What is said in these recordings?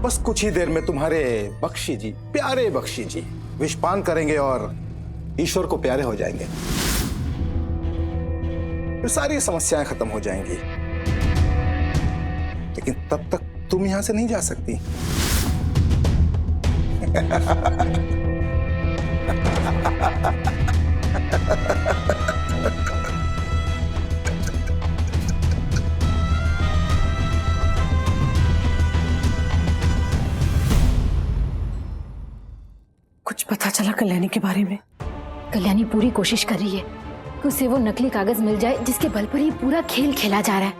बस कुछ ही देर में तुम्हारे बख्शी जी, प्यारे बख्शी जी विषपान करेंगे और ईश्वर को प्यारे हो जाएंगे। फिर सारी समस्याएं खत्म हो जाएंगी। लेकिन तब तक तुम यहां से नहीं जा सकती। कुछ पता चला कल्याणी के बारे में? कल्याणी पूरी कोशिश कर रही है कि उसे वो नकली कागज मिल जाए जिसके बल पर ये पूरा खेल खेला जा रहा है।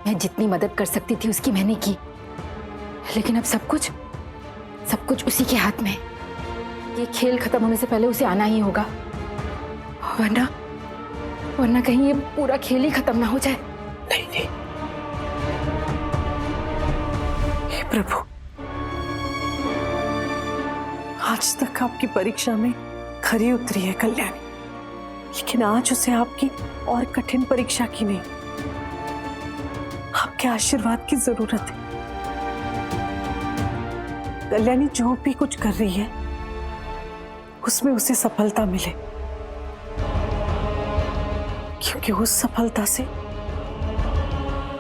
मैं जितनी मदद कर सकती थी उसकी मैंने की, लेकिन अब सब कुछ उसी के हाथ में है। ये खेल खत्म होने से पहले उसे आना ही होगा, वरना कहीं ये पूरा खेल ही खत्म ना हो जाए। नहीं, हे प्रभु, आज तक आपकी परीक्षा में खरी उतरी है कल्याणी, लेकिन आज उसे आपकी और कठिन परीक्षा की नहीं, आपके आशीर्वाद की जरूरत है। कल्याणी जो भी कुछ कर रही है उसमें उसे सफलता मिले, क्योंकि उस सफलता से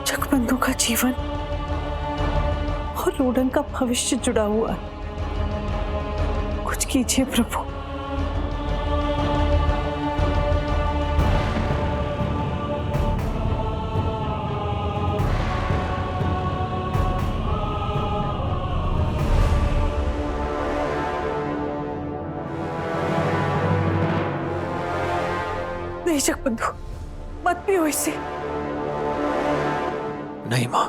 जगबंधु का जीवन और रोडन का भविष्य जुड़ा हुआ है। कुछ कीजिए प्रभु। नहीं जगबंधु, मत पियो इसे। नहीं मां,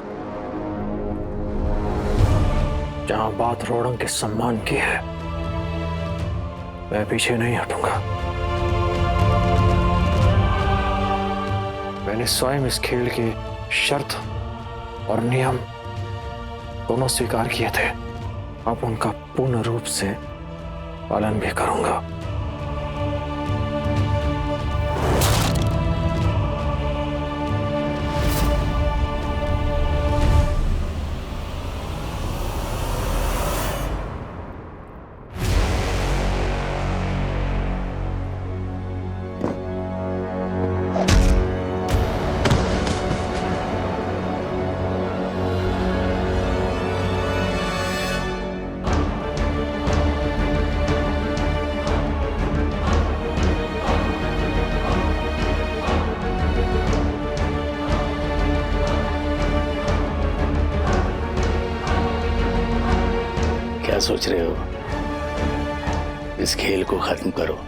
जहां बात रोडन के सम्मान की है मैं पीछे नहीं हटूंगा। मैंने स्वयं इस खेल की शर्त और नियम दोनों स्वीकार किए थे, अब उनका पूर्ण रूप से पालन भी करूंगा। क्या सोच रहे हो? इस खेल को खत्म करो।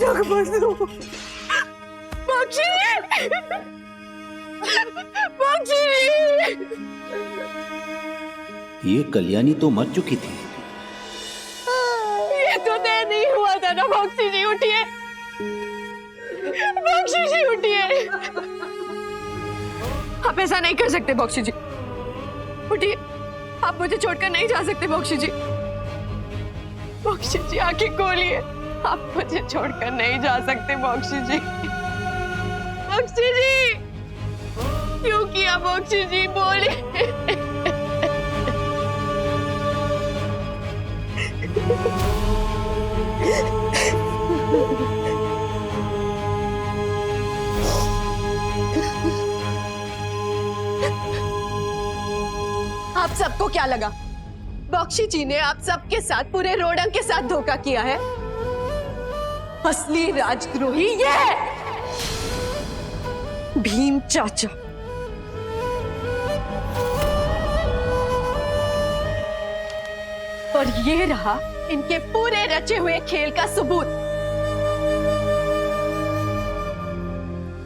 जगबंधु, बख्शी, बख्शी। ये कल्याणी तो मर चुकी थी। ये तो तय नहीं हुआ था ना। बख्शी जी उठिए, बख्शी जी उठिए। आप ऐसा नहीं कर सकते बख्शी जी, उठिए। आप मुझे छोड़कर नहीं जा सकते बख्शी जी। बख्शी जी आंखें खोलिए, आप मुझे छोड़कर नहीं जा सकते बख्शी जी। बख्शी जी, क्यों किया बख्शी जी, बोलिए। आप सबको क्या लगा? बख्शी जी ने आप सबके साथ, पूरे रोडंग के साथ धोखा किया है। असली राजद्रोही ये है, भीम चाचा। और ये रहा इनके पूरे रचे हुए खेल का सबूत।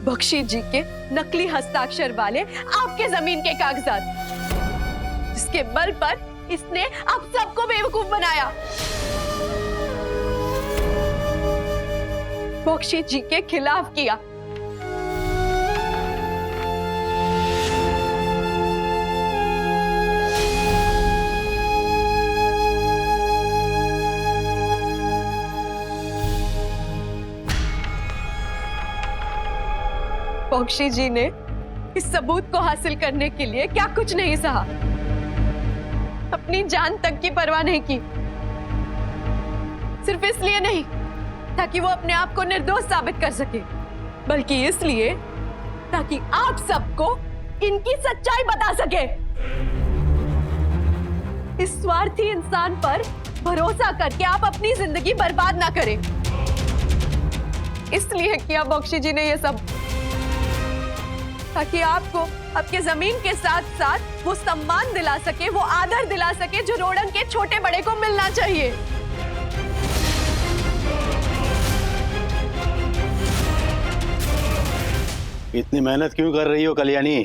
बख्शी जी के नकली हस्ताक्षर वाले आपके जमीन के कागजात, जिसके बल पर इसने आप सबको बेवकूफ बनाया। बख्शी जी के खिलाफ किया। बख्शी जी ने इस सबूत को हासिल करने के लिए क्या कुछ नहीं सहा, अपनी जान तक की परवाह नहीं की। सिर्फ इसलिए नहीं ताकि वो अपने आप को निर्दोष साबित कर सके, बल्कि इसलिए ताकि आप सबको इनकी सच्चाई बता सके। इस स्वार्थी इंसान पर भरोसा करके आप अपनी जिंदगी बर्बाद ना करें, इसलिए किया बख्शी जी ने ये सब, ताकि आपको आपके जमीन के साथ साथ वो सम्मान दिला सके, वो आदर दिला सके जो रोडंग के छोटे बड़े को मिलना चाहिए। इतनी मेहनत क्यों कर रही हो कल्याणी?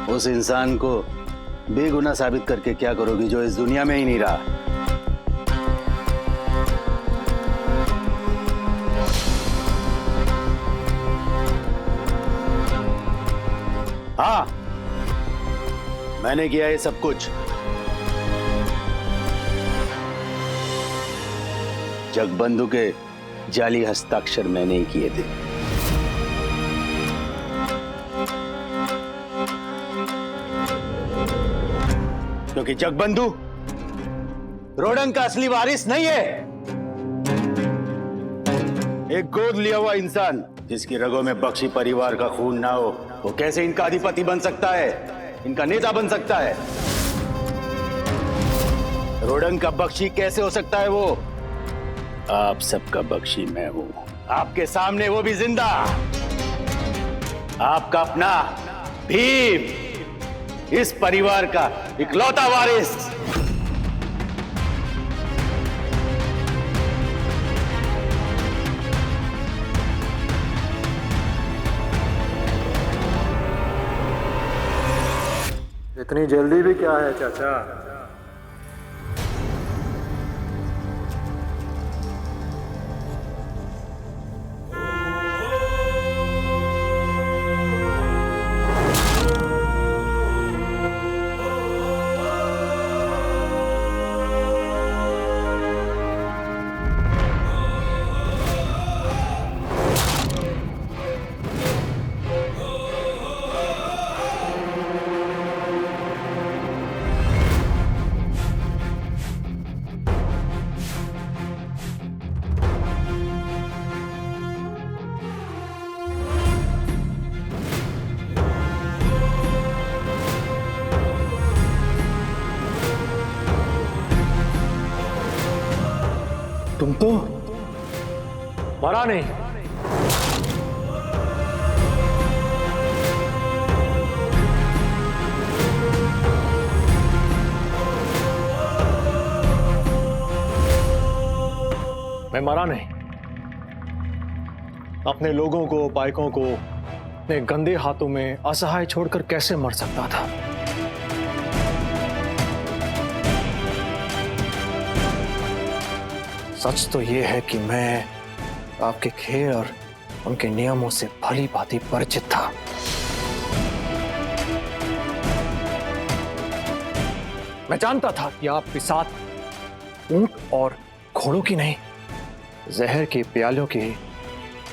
उस इंसान को बेगुनाह साबित करके क्या करोगी जो इस दुनिया में ही नहीं रहा? हाँ, मैंने किया ये सब कुछ। जगबंधु के जाली हस्ताक्षर मैंने ही किए थे। क्योंकि जगबंधु रोडंग का असली वारिस नहीं है। एक गोद लिया हुआ इंसान जिसकी रगों में बख्शी परिवार का खून ना हो, वो कैसे इनका अधिपति बन सकता है, इनका नेता बन सकता है? रोडंग का बख्शी कैसे हो सकता है? वो आप सबका बख्शी मैं हूं, आपके सामने वो भी जिंदा, आपका अपना भीम, इस परिवार का इकलौता वारिस। इतनी जल्दी भी क्या है चाचा? तुम तो मरा नहीं। मैं मरा नहीं। अपने लोगों को, पाइकों को अपने गंदे हाथों में असहाय छोड़कर कैसे मर सकता था? सच तो यह है कि मैं आपके खेल और उनके नियमों से भली भांति परिचित था। मैं जानता था कि आप के साथ ऊंट और घोड़ों की नहीं, जहर के प्यालों की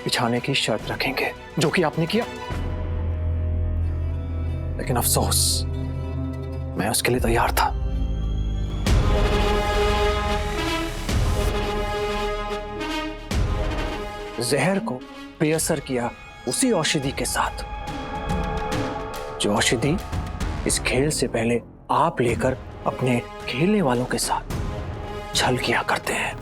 बिछाने की शर्त रखेंगे, जो कि आपने किया। लेकिन अफसोस, मैं उसके लिए तैयार था। जहर को बेअसर किया उसी औषधि के साथ, जो औषधि इस खेल से पहले आप लेकर अपने खेलने वालों के साथ छल किया करते हैं।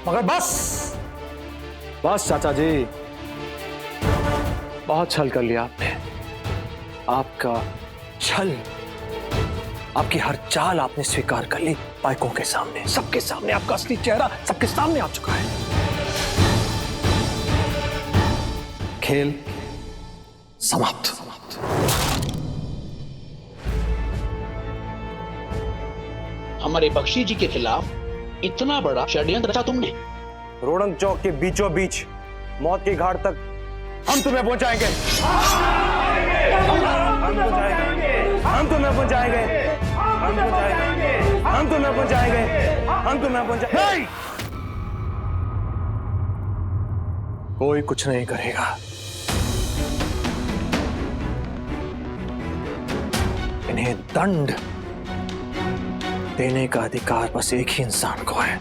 मगर बस चाचा जी, बहुत छल कर लिया आपने। आपका छल, आपकी हर चाल आपने स्वीकार कर ली। पाइकों के सामने, सबके सामने आपका असली चेहरा सबके सामने आ चुका है। खेल समाप्त। हमारे बख्शी जी के खिलाफ इतना बड़ा षड्यंत्र रचा तुमने। रोडंग चौक के बीचों बीच मौत की घाट तक हम तुम्हें पहुंचाएंगे। हम तुम्हें पहुंचाएंगे। कोई कुछ नहीं करेगा। इन्हें दंड देने का अधिकार बस एक ही इंसान को है।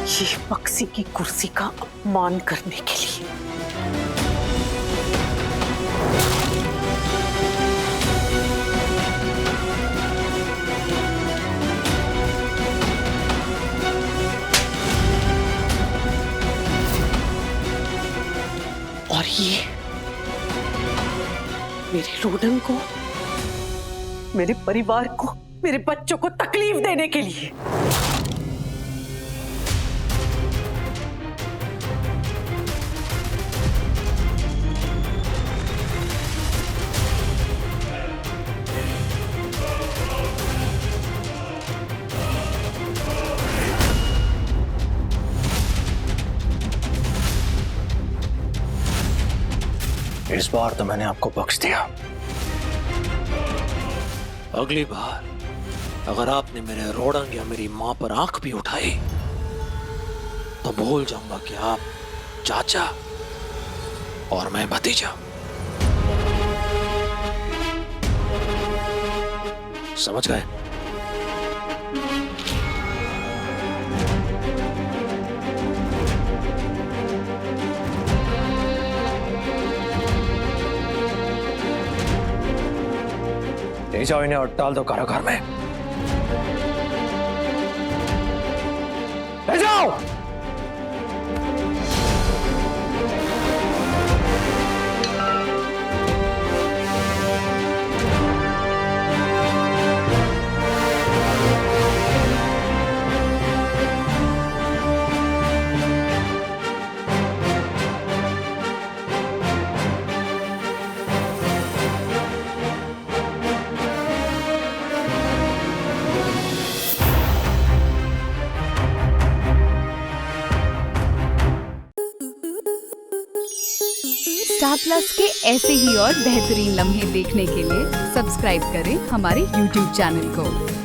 ये बक्सी की कुर्सी का अपमान करने के लिए। और ये मेरे रोडन को, मेरे परिवार को, मेरे बच्चों को तकलीफ देने के लिए। इस बार तो मैंने आपको बख्श दिया। अगली बार अगर आपने मेरे रोडंग या मेरी मां पर आंख भी उठाई तो भूल जाऊंगा कि आप चाचा और मैं भतीजा। समझ गए? ले जाओ इन्हें और डाल दो कारागार में। ले जाओ। स्टार प्लस के ऐसे ही और बेहतरीन लम्हे देखने के लिए सब्सक्राइब करें हमारे YouTube चैनल को।